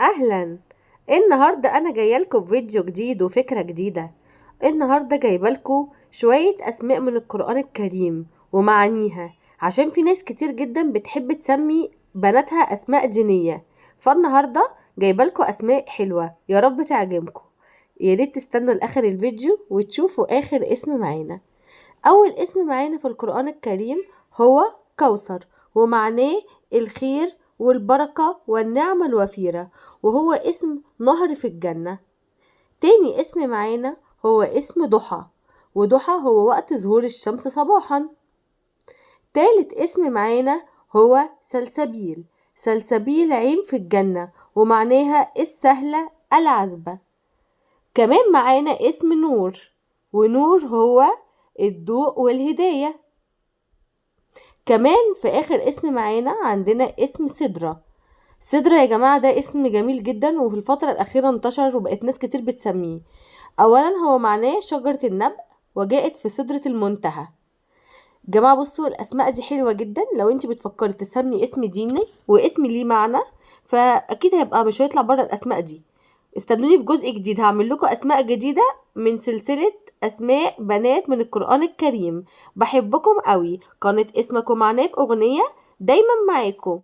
اهلا. النهارده انا جايه لكم بفيديو جديد وفكره جديده. النهارده جايبه لكم شويه اسماء من القران الكريم ومعانيها، عشان في ناس كتير جدا بتحب تسمي بناتها اسماء دينيه. فالنهارده جايبه لكم اسماء حلوه، يا رب تعجبكم. يا ريت تستنوا لاخر الفيديو وتشوفوا اخر اسم معانا. اول اسم معانا في القران الكريم هو كوثر، ومعناه الخير والبركة والنعمة الوفيرة، وهو اسم نهر في الجنة. تاني اسم معانا هو اسم ضحى، وضحى هو وقت ظهور الشمس صباحا. تالت اسم معانا هو سلسبيل، سلسبيل عين في الجنة، ومعناها السهلة العذبة. كمان معانا اسم نور، ونور هو الضوء والهداية. كمان في آخر اسم معانا عندنا اسم سدرة. سدرة يا جماعة ده اسم جميل جدا، وفي الفترة الأخيرة انتشر وبقت ناس كتير بتسميه. أولا هو معناه شجرة النبأ، وجاءت في سدرة المنتهى. جماعة بصوا الأسماء دي حلوة جدا، لو انت بتفكري تسمي اسم ديني واسم ليه معنى فأكيد هيبقى مش هيطلع بره الأسماء دي. استنوني في جزء جديد هعمل لكم أسماء جديدة من سلسلة أسماء بنات من القرآن الكريم. بحبكم قوي، قناة اسمكم معناه في أغنية دايما معاكم.